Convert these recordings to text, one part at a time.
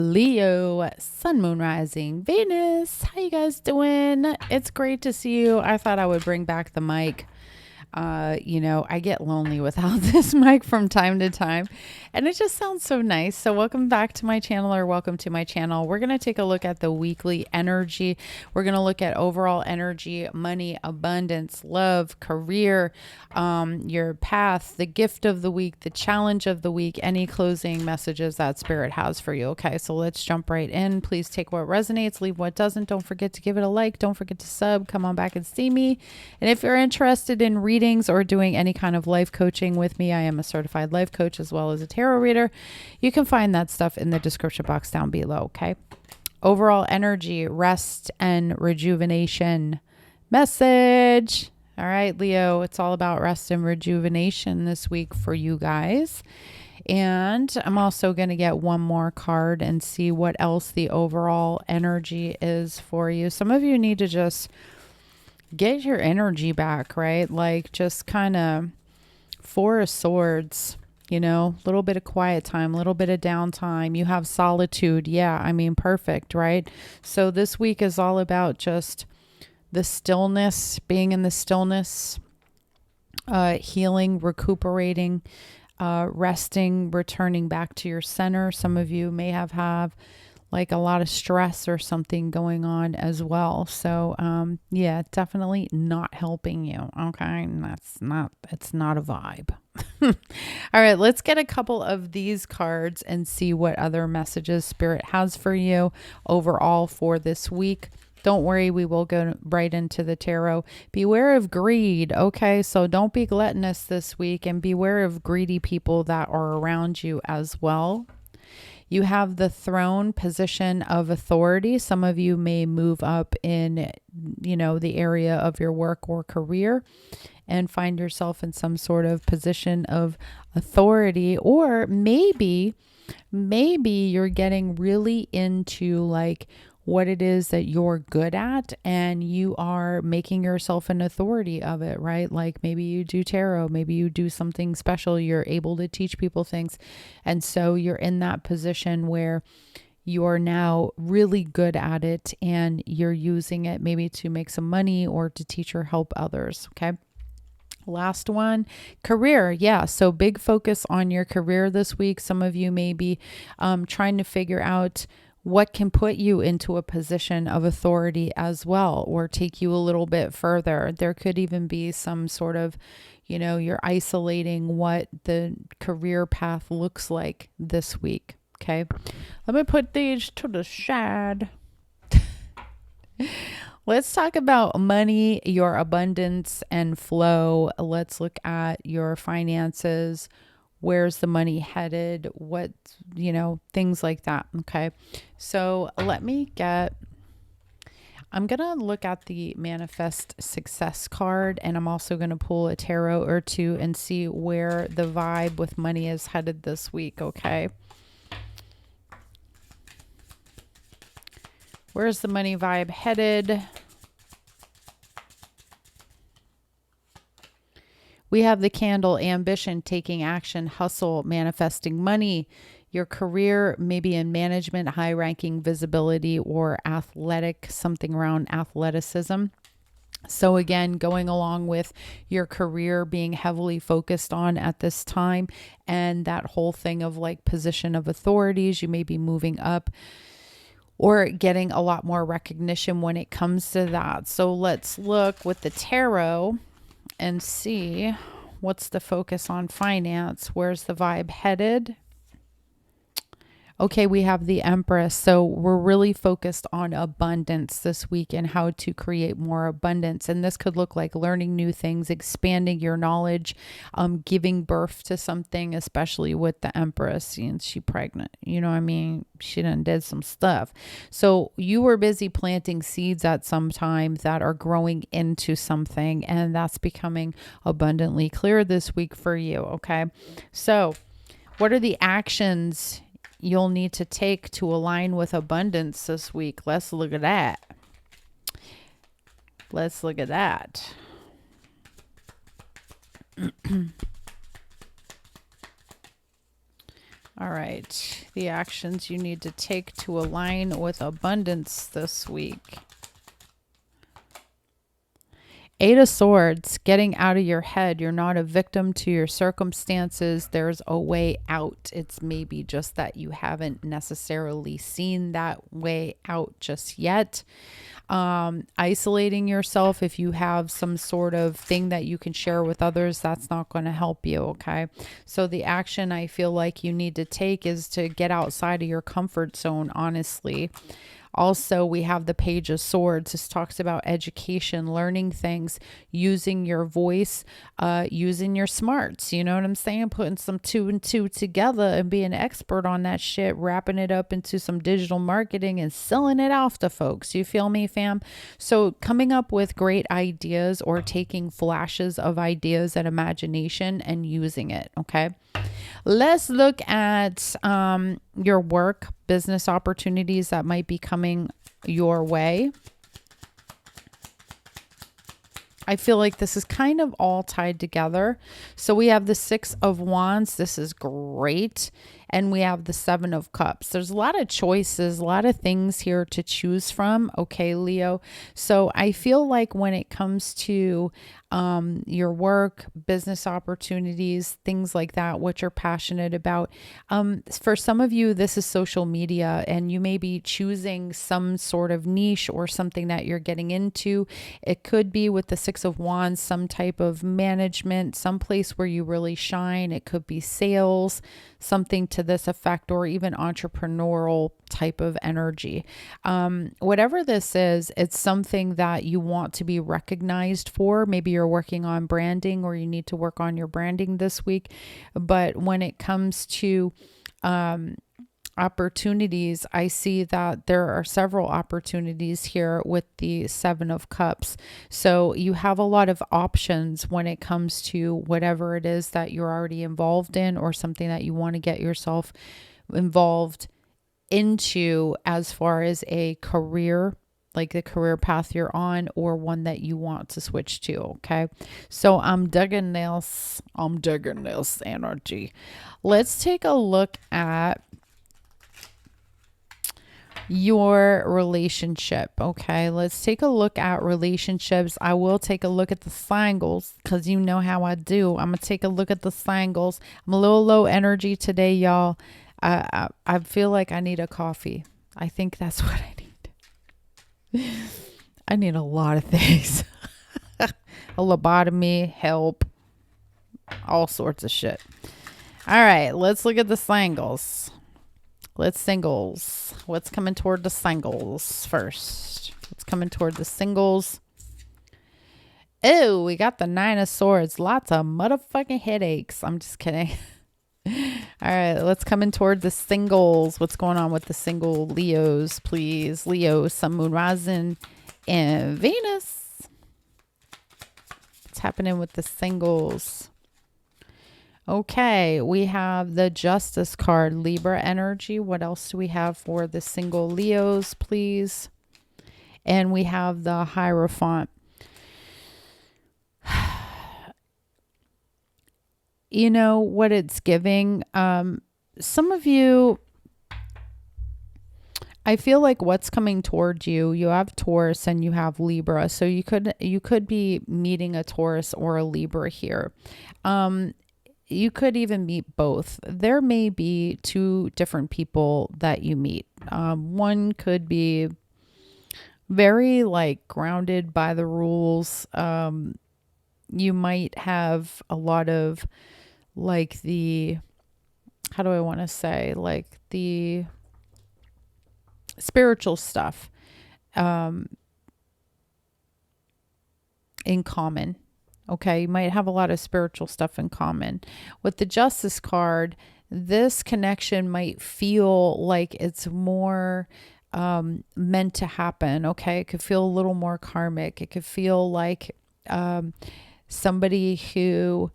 Leo, Sun, Moon, Rising, Venus. How you guys doing? It's great to see you. I thought I would bring back the mic. I get lonely without this mic from time to time, and it just sounds so nice. So welcome back to my channel, or welcome to my channel. We're going to take a look at the weekly energy. We're going to look at overall energy, money, abundance, love, career, your path, the gift of the week, the challenge of the week, any closing messages that Spirit has for you. Okay, so let's jump right in. Please take what resonates, leave what doesn't. Don't forget to give it a like. Don't forget to sub. Come on back and see me. And if you're interested in readings or doing any kind of life coaching with me, I am a certified life coach as well as a tarot reader. You can find that stuff in the description box down below. Okay. Overall energy, rest and rejuvenation message. All right, Leo, it's all about rest and rejuvenation this week for you guys. And I'm also going to get one more card and see what else the overall energy is for you. Some of you need to just get your energy back, right? Like just kind of Four of Swords, a little bit of quiet time, a little bit of downtime. You have solitude. Yeah, I mean, perfect, right? So this week is all about just the stillness, being in the stillness, healing, recuperating, resting, returning back to your center. Some of you may have like a lot of stress or something going on as well. So, yeah, definitely not helping you. Okay. And it's not a vibe. All right. Let's get a couple of these cards and see what other messages Spirit has for you overall for this week. Don't worry, we will go right into the tarot. Beware of greed. Okay, so don't be gluttonous this week, and beware of greedy people that are around you as well. You have the throne, position of authority. Some of you may move up in, the area of your work or career and find yourself in some sort of position of authority. Or maybe you're getting really into like what it is that you're good at, and you are making yourself an authority of it, right? Like maybe you do tarot, maybe you do something special, you're able to teach people things. And so you're in that position where you're now really good at it, and you're using it maybe to make some money or to teach or help others. Okay. Last one, career. Yeah. So big focus on your career this week. Some of you may be trying to figure out what can put you into a position of authority as well, or take you a little bit further. There could even be some sort of, you're isolating what the career path looks like this week. Okay. Let me put these to the side. Let's talk about money, your abundance and flow. Let's look at your finances. Where's the money headed? What, things like that. Okay. So I'm going to look at the manifest success card, and I'm also going to pull a tarot or two and see where the vibe with money is headed this week. Okay. Where's the money vibe headed? We have the candle, ambition, taking action, hustle, manifesting money. Your career, maybe in management, high ranking, visibility, or athletic, something around athleticism. So again, going along with your career being heavily focused on at this time, and that whole thing of like position of authorities, you may be moving up or getting a lot more recognition when it comes to that. So let's look with the tarot and see what's the focus on finance. Where's the vibe headed? Okay, we have the Empress. So we're really focused on abundance this week and how to create more abundance. And this could look like learning new things, expanding your knowledge, giving birth to something, especially with the Empress. And she's pregnant. She done did some stuff. So you were busy planting seeds at some time that are growing into something, and that's becoming abundantly clear this week for you. Okay. So what are the actions you'll need to take to align with abundance this week? Let's look at that. All right. The actions you need to take to align with abundance this week. Eight of Swords, getting out of your head. You're not a victim to your circumstances. There's a way out. It's maybe just that you haven't necessarily seen that way out just yet. Isolating yourself, if you have some sort of thing that you can share with others, that's not going to help you. Okay. So the action I feel like you need to take is to get outside of your comfort zone, honestly. Also, we have the Page of Swords. This talks about education, learning things, using your voice, using your smarts. You know what I'm saying? Putting some two and two together and being an expert on that shit, wrapping it up into some digital marketing and selling it off to folks. You feel me, fam? So coming up with great ideas or taking flashes of ideas and imagination and using it. Okay. Let's look at your work, business opportunities that might be coming your way. I feel like this is kind of all tied together. So we have the Six of Wands. This is great. And we have the Seven of Cups. There's a lot of choices, a lot of things here to choose from. Okay, Leo. So I feel like when it comes to your work, business opportunities, things like that, what you're passionate about. For some of you, this is social media and you may be choosing some sort of niche or something that you're getting into. It could be with the Six of Wands, some type of management, some place where you really shine. It could be sales, something to this effect, or even entrepreneurial type of energy. Whatever this is, it's something that you want to be recognized for. Maybe you're working on branding or you need to work on your branding this week. But when it comes to opportunities, I see that there are several opportunities here with the Seven of Cups. So you have a lot of options when it comes to whatever it is that you're already involved in or something that you want to get yourself involved into as far as a career, like the career path you're on, or one that you want to switch to. Okay. So I'm digging this energy. Let's take a look at your relationship. Okay, let's take a look at relationships. I will take a look at the singles because you know how I do. I'm gonna take a look at the singles. I'm a little low energy today, y'all. I feel like I need a coffee. I think that's what I need. I need a lot of things. A lobotomy, help, all sorts of shit. All right, let's look at the singles. Singles. What's coming toward the singles first? What's coming toward the singles? Oh, we got the Nine of Swords. Lots of motherfucking headaches. I'm just kidding. All right, let's come in toward the singles. What's going on with the single Leos, please? Leo, Sun, Moon, Rising, and Venus. What's happening with the singles? Okay, we have the Justice card, Libra energy. What else do we have for the single Leos, please? And we have the Hierophant. You know what it's giving? Some of you, I feel like what's coming toward you, you have Taurus and you have Libra. So you could be meeting a Taurus or a Libra here. You could even meet both. There may be two different people that you meet. One could be very like grounded by the rules. You might have a lot of like the, how do I want to say, like the spiritual stuff in common. Okay, you might have a lot of spiritual stuff in common. With the Justice card, this connection might feel like it's more meant to happen. Okay, it could feel a little more karmic. It could feel like somebody who,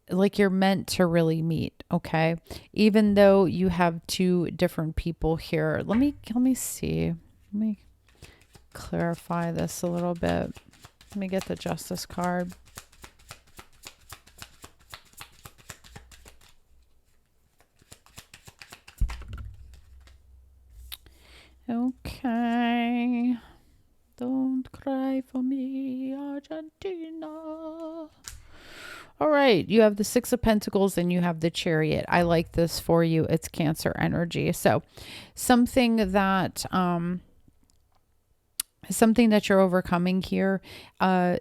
like, you're meant to really meet. Okay, even though you have two different people here. Let me see. Let me clarify this a little bit. Let me get the Justice card. Okay. Don't cry for me, Argentina. All right. You have the Six of Pentacles and you have the Chariot. I like this for you. It's Cancer energy. So something that, you're overcoming here,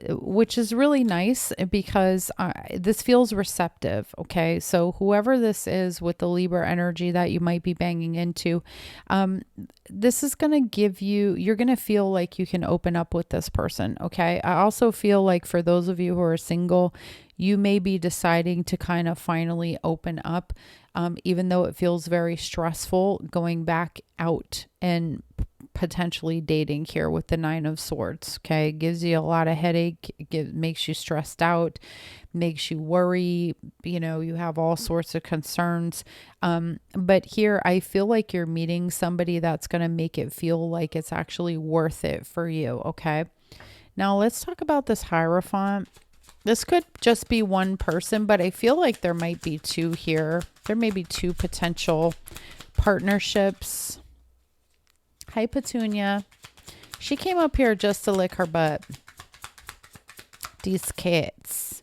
which is really nice because this feels receptive. Okay. So whoever this is with the Libra energy that you might be banging into, this is going to give you, you're going to feel like you can open up with this person. Okay. I also feel like for those of you who are single, you may be deciding to kind of finally open up, even though it feels very stressful going back out and potentially dating here with the Nine of Swords. Okay. Gives you a lot of headache, makes you stressed out, makes you worry, you have all sorts of concerns. But here I feel like you're meeting somebody that's going to make it feel like it's actually worth it for you. Okay. Now let's talk about this Hierophant. This could just be one person, but I feel like there might be two here. There may be two potential partnerships. Hi, Petunia. She came up here just to lick her butt. These cats.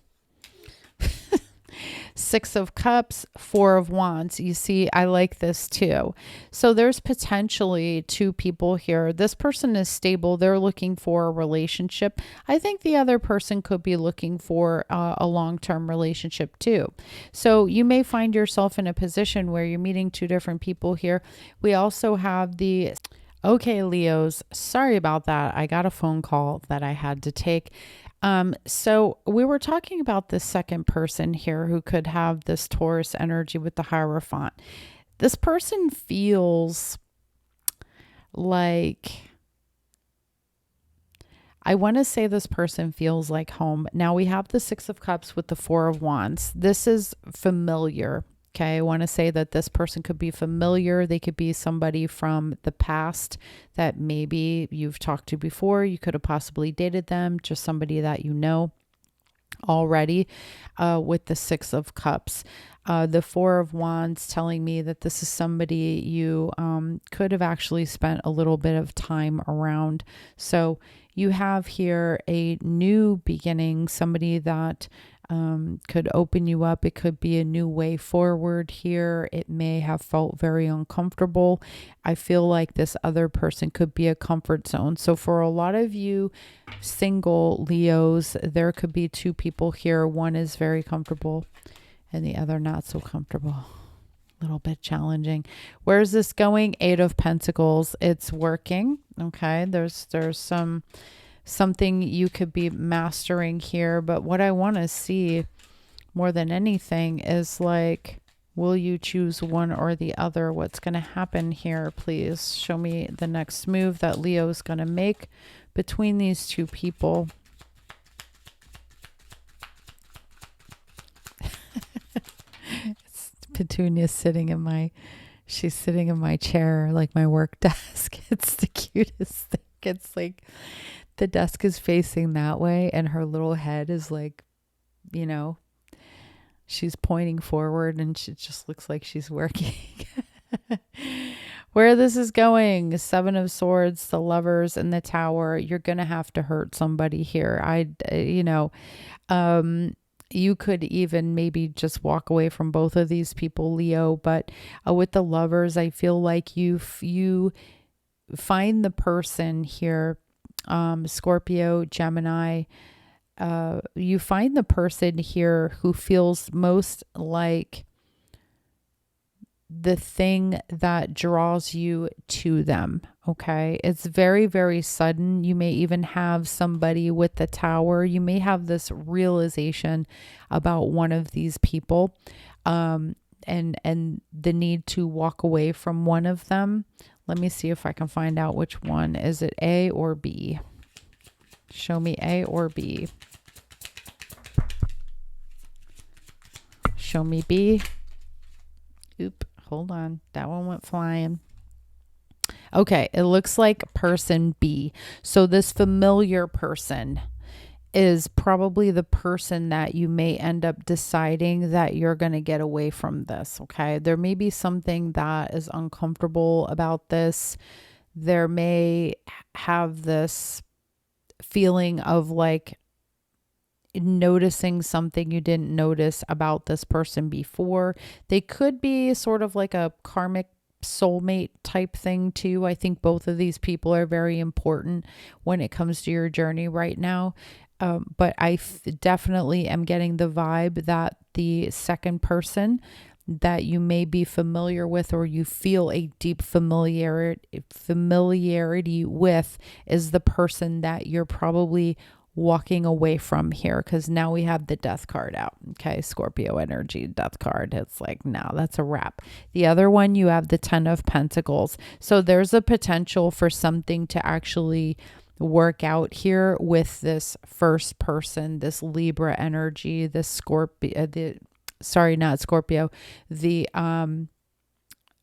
Six of Cups, Four of Wands. You see, I like this too. So there's potentially two people here. This person is stable. They're looking for a relationship. I think the other person could be looking for a long-term relationship too. So you may find yourself in a position where you're meeting two different people here. We also have the... Okay, Leos, sorry about that. I got a phone call that I had to take. So we were talking about this second person here who could have this Taurus energy with the Hierophant. This person feels like, I want to say this person feels like home. Now we have the Six of Cups with the Four of Wands. This is familiar. Okay, I want to say that this person could be familiar. They could be somebody from the past that maybe you've talked to before. You could have possibly dated them, just somebody that you know already, with the Six of Cups. The Four of Wands telling me that this is somebody you could have actually spent a little bit of time around. So you have here a new beginning, somebody that could open you up. It could be a new way forward here. It may have felt very uncomfortable. I feel like this other person could be a comfort zone. So for a lot of you single Leos, there could be two people here. One is very comfortable and the other not so comfortable. A little bit challenging. Where's this going? Eight of Pentacles. It's working. Okay. There's something you could be mastering here. But what I want to see more than anything is like, will you choose one or the other? What's going to happen here? Please show me the next move that Leo is going to make between these two people. Petunia's sitting in my, she's sitting in my chair, like my work desk. It's the cutest thing. It's like the desk is facing that way and her little head is like, she's pointing forward and she just looks like she's working. Where this is going, Seven of Swords, the Lovers, and the Tower. You're going to have to hurt somebody here. You could even maybe just walk away from both of these people, Leo. But with the Lovers, I feel like you find the person here, Scorpio, Gemini. You find the person here who feels most like the thing that draws you to them. Okay. It's very, very sudden. You may even have somebody with the Tower. You may have this realization about one of these people, and the need to walk away from one of them. Let me see if I can find out which one. Is it A or B? Show me A or B. Show me B. Oop. Hold on. That one went flying. Okay. It looks like person B. So this familiar person is probably the person that you may end up deciding that you're going to get away from this. Okay. There may be something that is uncomfortable about this there may have this feeling of like noticing something you didn't notice about this person before. They could be sort of like a karmic soulmate type thing too. I think both of these people are very important when it comes to your journey right now. But I definitely am getting the vibe that the second person that you may be familiar with, or you feel a deep familiarity with, is the person that you're probably walking away from here, because now we have the death card out. Okay, Scorpio energy, death card. It's like, no, that's a wrap. The other one, you have the 10 of Pentacles. So there's a potential for something to actually work out here with this first person, this Libra energy, this Scorpio, not Scorpio, the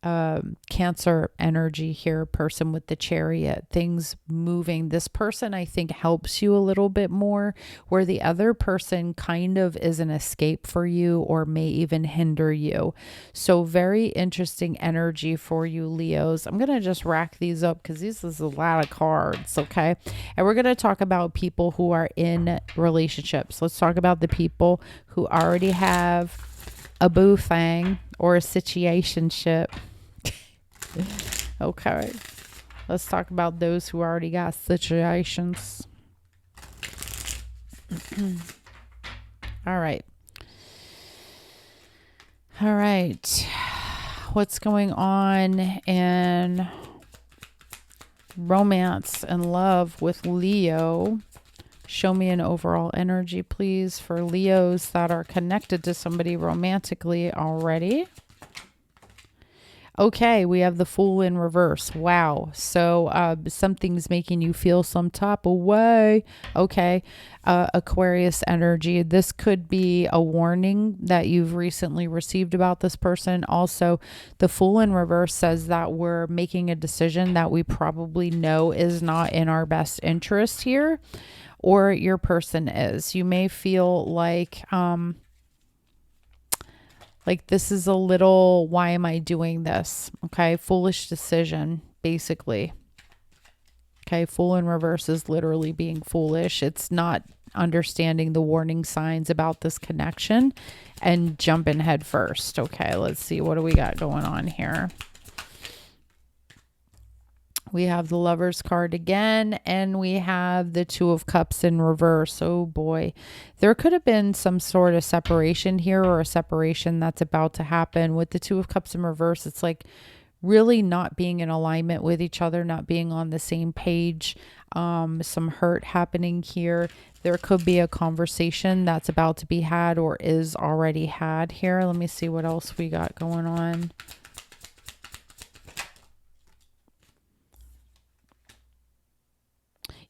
Cancer energy here, person with the Chariot, things moving. This person, I think, helps you a little bit more, where the other person kind of is an escape for you or may even hinder you. So very interesting energy for you, Leos. I'm going to just rack these up because this is a lot of cards, okay? And we're going to talk about people who are in relationships. Let's talk about the people who already have a boo thing or a situationship. Okay, let's talk about those who already got situations. All right. What's going on in romance and love with Leo? Show me an overall energy, please, for Leos that are connected to somebody romantically already. Okay, we have the Fool in reverse. Wow. So something's making you feel some type of way. Okay. Aquarius energy. This could be a warning that you've recently received about this person. Also, the Fool in reverse says that we're making a decision that we probably know is not in our best interest here, or your person is. You may feel like this is a little, why am I doing this? Okay, foolish decision, basically. Okay, Fool in reverse is literally being foolish. It's not understanding the warning signs about this connection and jumping head first. Okay, let's see. What do we got going on here? We have the Lover's card again, and we have the Two of Cups in reverse. Oh boy. There could have been some sort of separation here, or a separation that's about to happen. With the Two of Cups in reverse, it's like really not being in alignment with each other, not being on the same page. Some hurt happening here. There could be a conversation that's about to be had or is already had here. Let me see what else we got going on.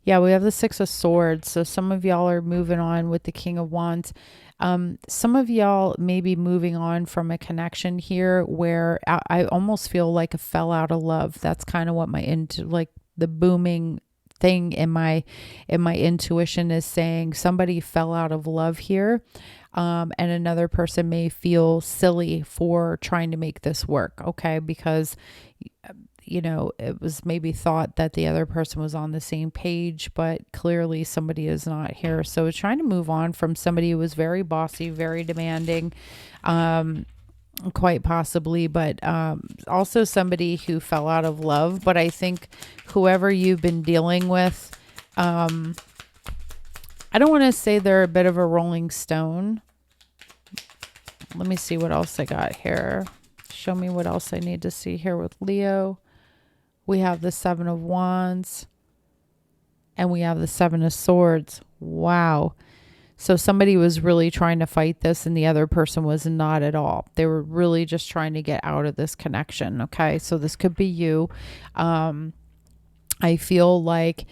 Yeah, we have the Six of Swords. So some of y'all are moving on with the King of Wands. Some of y'all may be moving on from a connection here where I almost feel like a fell out of love. That's kind of what the booming thing in my intuition is saying. Somebody fell out of love here. And another person may feel silly for trying to make this work. Okay. Because it was maybe thought that the other person was on the same page, but clearly somebody is not here. So it's trying to move on from somebody who was very bossy, very demanding, quite possibly, but also somebody who fell out of love. But I think whoever you've been dealing with, I don't want to say they're a bit of a rolling stone. Let me see what else I got here. Show me what else I need to see here with Leo. We have the Seven of Wands, and we have the Seven of Swords. Wow. So somebody was really trying to fight this, and the other person was not at all. They were really just trying to get out of this connection. Okay. So this could be you. I feel like,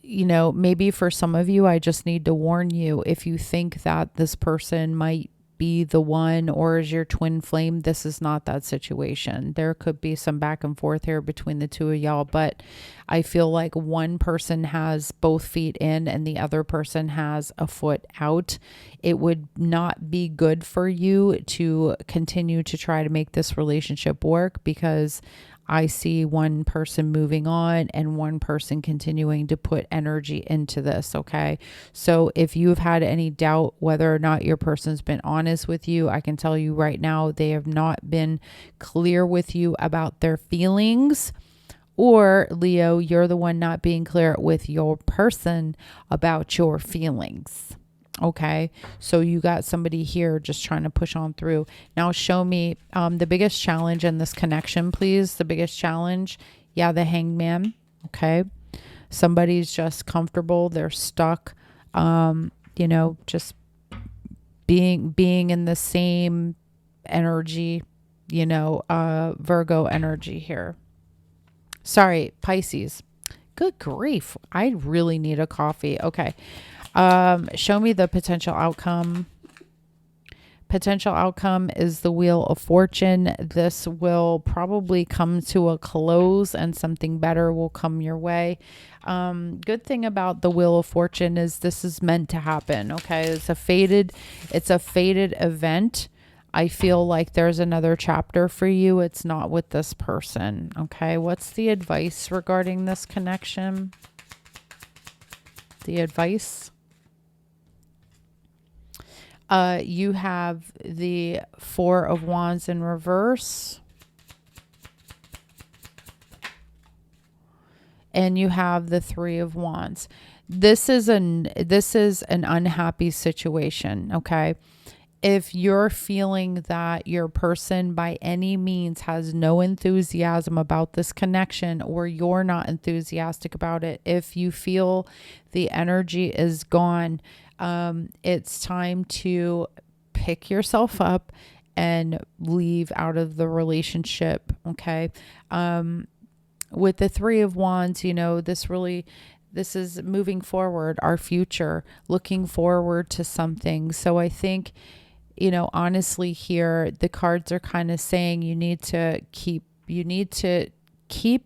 maybe for some of you, I just need to warn you, if you think that this person might be the one or is your twin flame, this is not that situation. There could be some back and forth here between the two of y'all, but I feel like one person has both feet in and the other person has a foot out. It would not be good for you to continue to try to make this relationship work, because I see one person moving on and one person continuing to put energy into this. Okay. So if you've had any doubt whether or not your person's been honest with you, I can tell you right now, they have not been clear with you about their feelings. Or Leo, you're the one not being clear with your person about your feelings. Okay, so you got somebody here just trying to push on through. Now show me the biggest challenge in this connection, please. The biggest challenge. Yeah, the Hangman. Okay, somebody's just comfortable. They're stuck. Just being in the same energy. Virgo energy here. Sorry, Pisces. Good grief. I really need a coffee. Okay. Show me the potential outcome. Potential outcome is the Wheel of Fortune. This will probably come to a close and something better will come your way. Good thing about the Wheel of Fortune is this is meant to happen. Okay. It's a fated event. I feel like there's another chapter for you. It's not with this person. Okay. What's the advice regarding this connection? The advice. You have the Four of Wands in reverse. And you have the Three of Wands. This is an unhappy situation. Okay. If you're feeling that your person by any means has no enthusiasm about this connection, or you're not enthusiastic about it, if you feel the energy is gone, it's time to pick yourself up and leave out of the relationship. Okay. With the Three of Wands, this is moving forward, our future, looking forward to something. So I think, honestly here, the cards are kind of saying you need to keep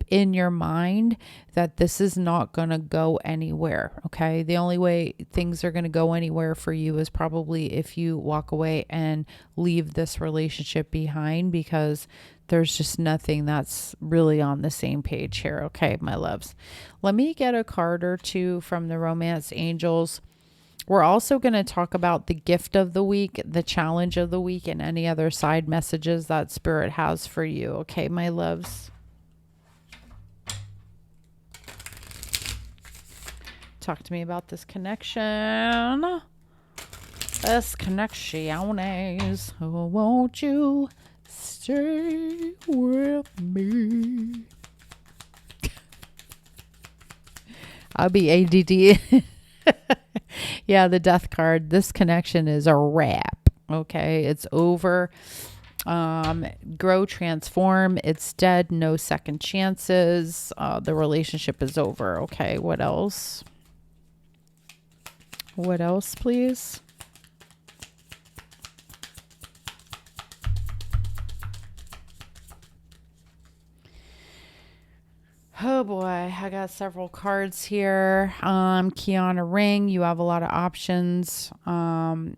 in your mind that this is not going to go anywhere. Okay. The only way things are going to go anywhere for you is probably if you walk away and leave this relationship behind, because there's just nothing that's really on the same page here. Okay, my loves. Let me get a card or two from the Romance Angels. We're also going to talk about the gift of the week, the challenge of the week, and any other side messages that Spirit has for you. Okay, my loves. Talk to me about this connection. This connectiones. Oh, won't you stay with me? I'll be ADD. Yeah, the Death card. This connection is a wrap. Okay, it's over. Grow, transform. It's dead. No second chances. The relationship is over. Okay, what else? What else, please? Oh boy, I got several cards here. Kiana Ring, you have a lot of options.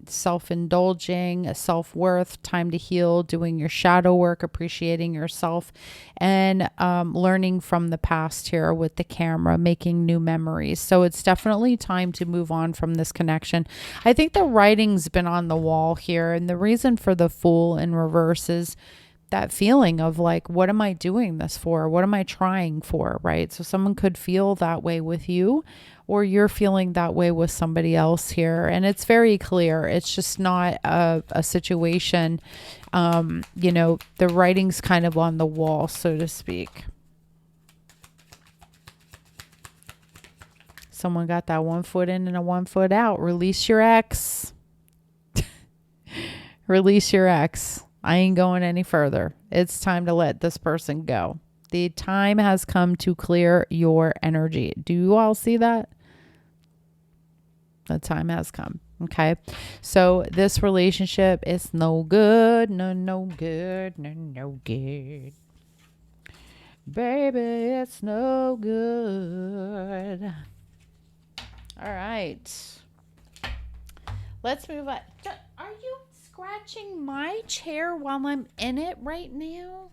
Self-indulging, self-worth, time to heal, doing your shadow work, appreciating yourself, and learning from the past here with the camera, making new memories. So it's definitely time to move on from this connection. I think the writing's been on the wall here, and the reason for the Fool in reverse is that feeling of like, what am I doing this for? What am I trying for? Right? So someone could feel that way with you, or you're feeling that way with somebody else here. And it's very clear. It's just not a situation. The writing's kind of on the wall, so to speak. Someone got that 1 foot in and a 1 foot out. Release your ex. Release your ex. I ain't going any further. It's time to let this person go. The time has come to clear your energy. Do you all see that? The time has come. Okay. So this relationship is no good. No good. No good. Baby, it's no good. All right. Let's move on. Are you scratching my chair while I'm in it right now?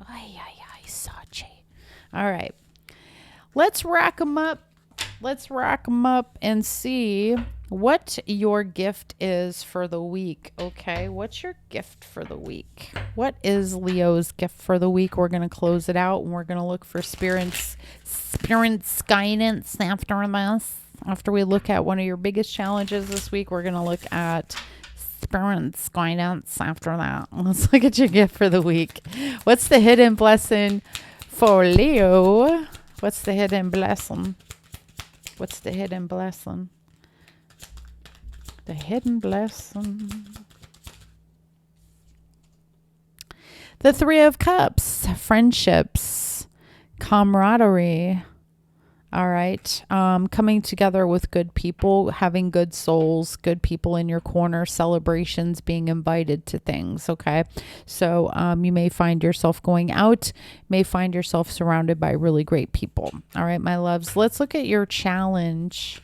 Ay, ay, ay, Sachi. All right. Let's rack them up. Let's rack them up and see what your gift is for the week. Okay. What's your gift for the week? What is Leo's gift for the week? We're going to close it out and we're going to look for spirits guidance after this. After we look at one of your biggest challenges this week, we're going to look at spirits guidance after that. Let's look at your gift for the week. What's the hidden blessing for Leo? What's the hidden blessing? What's the hidden blessing? The hidden blessing. The Three of Cups. Friendships. Camaraderie. All right. Coming together with good people, having good souls, good people in your corner, celebrations, being invited to things. Okay. So you may find yourself going out, may find yourself surrounded by really great people. All right, my loves. Let's look at your challenge.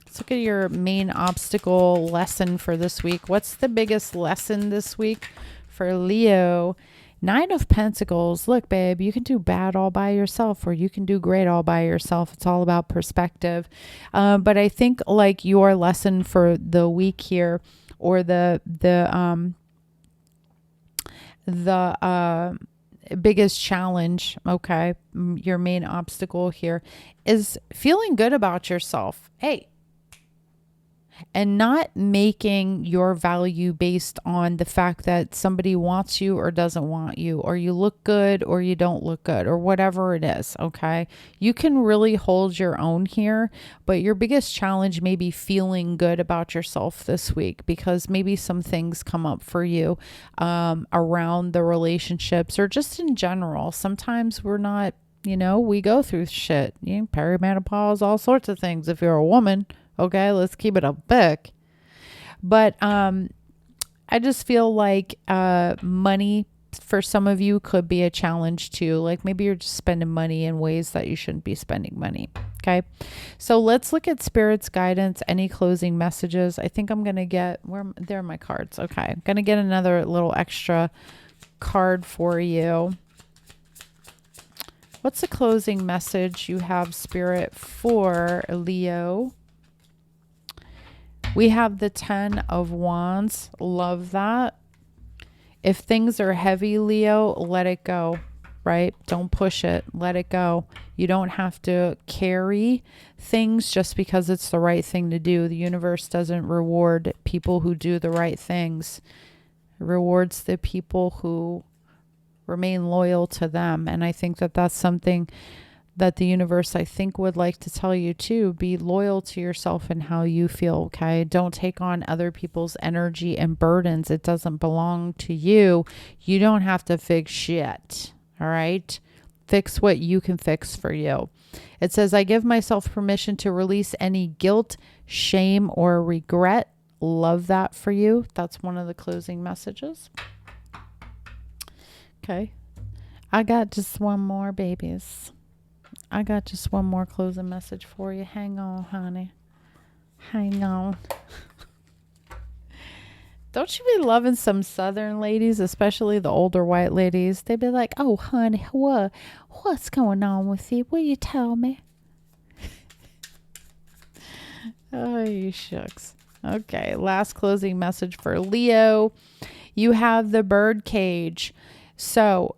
Let's look at your main obstacle lesson for this week. What's the biggest lesson this week for Leo? Nine of Pentacles. Look, babe, you can do bad all by yourself or you can do great all by yourself. It's all about perspective. But I think like your lesson for the week here, or the biggest challenge, okay, your main obstacle here is feeling good about yourself. Hey, and not making your value based on the fact that somebody wants you or doesn't want you, or you look good or you don't look good, or whatever it is. Okay. You can really hold your own here, but your biggest challenge may be feeling good about yourself this week, because maybe some things come up for you around the relationships or just in general. Sometimes we're not, we go through shit, perimenopause, all sorts of things. If you're a woman, okay, let's keep it a book. But I just feel like money for some of you could be a challenge too. Like maybe you're just spending money in ways that you shouldn't be spending money. Okay. So let's look at Spirit's guidance. Any closing messages? I think I'm going to get, there are my cards. Okay. I'm going to get another little extra card for you. What's the closing message you have, Spirit, for Leo? We have the 10 of Wands. Love that. If things are heavy, Leo, let it go, right? Don't push it. Let it go. You don't have to carry things just because it's the right thing to do. The universe doesn't reward people who do the right things. It rewards the people who remain loyal to them. And I think that that's something that the universe, I think, would like to tell you too. Be loyal to yourself and how you feel, okay? Don't take on other people's energy and burdens. It doesn't belong to you. You don't have to fix shit, all right? Fix what you can fix for you. It says, I give myself permission to release any guilt, shame, or regret. Love that for you. That's one of the closing messages. Okay. I got just one more, babies. I got just one more closing message for you. Hang on, honey. Hang on. Don't you be loving some Southern ladies, especially the older white ladies? They be like, oh, honey, what's going on with you? Will you tell me? Oh, you shucks. Okay, last closing message for Leo. You have the bird cage. So,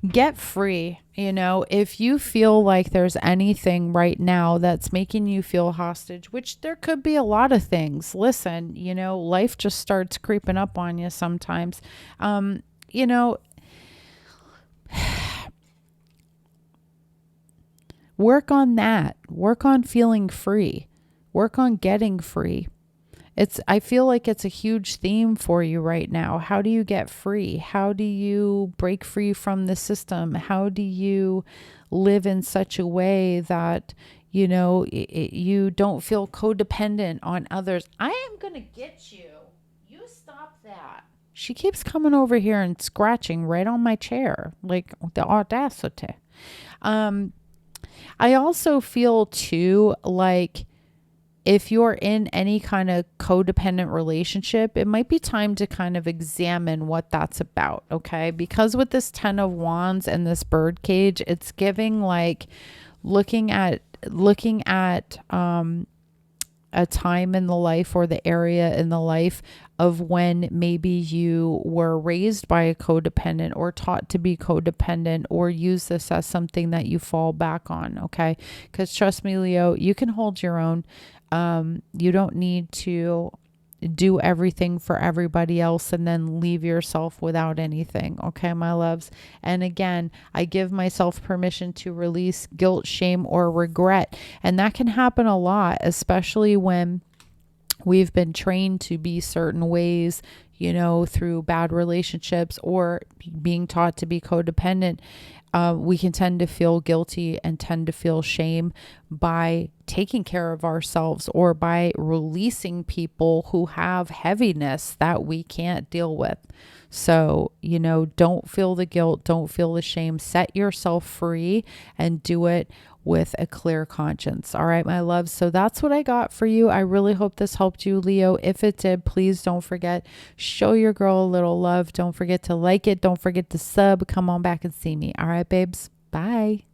get free. If you feel like there's anything right now that's making you feel hostage, which there could be a lot of things. Listen, life just starts creeping up on you sometimes. Work on that. Work on feeling free. Work on getting free. I feel like it's a huge theme for you right now. How do you get free? How do you break free from the system? How do you live in such a way that, you don't feel codependent on others? I am going to get you. You stop that. She keeps coming over here and scratching right on my chair, like the audacity. I also feel too like, if you're in any kind of codependent relationship, it might be time to kind of examine what that's about. Okay. Because with this 10 of Wands and this bird cage, it's giving like looking at a time in the life or the area in the life of when maybe you were raised by a codependent or taught to be codependent, or use this as something that you fall back on. Okay. Because trust me, Leo, you can hold your own. You don't need to do everything for everybody else and then leave yourself without anything. Okay, my loves. And again, I give myself permission to release guilt, shame, or regret. And that can happen a lot, especially when we've been trained to be certain ways, you know, through bad relationships or being taught to be codependent. We can tend to feel guilty and tend to feel shame by taking care of ourselves or by releasing people who have heaviness that we can't deal with. So, you know, don't feel the guilt, don't feel the shame, set yourself free and do it with a clear conscience. All right, my loves. So that's what I got for you. I really hope this helped you, Leo. If it did, please don't forget, show your girl a little love. Don't forget to like it. Don't forget to sub. Come on back and see me. All right, babes. Bye.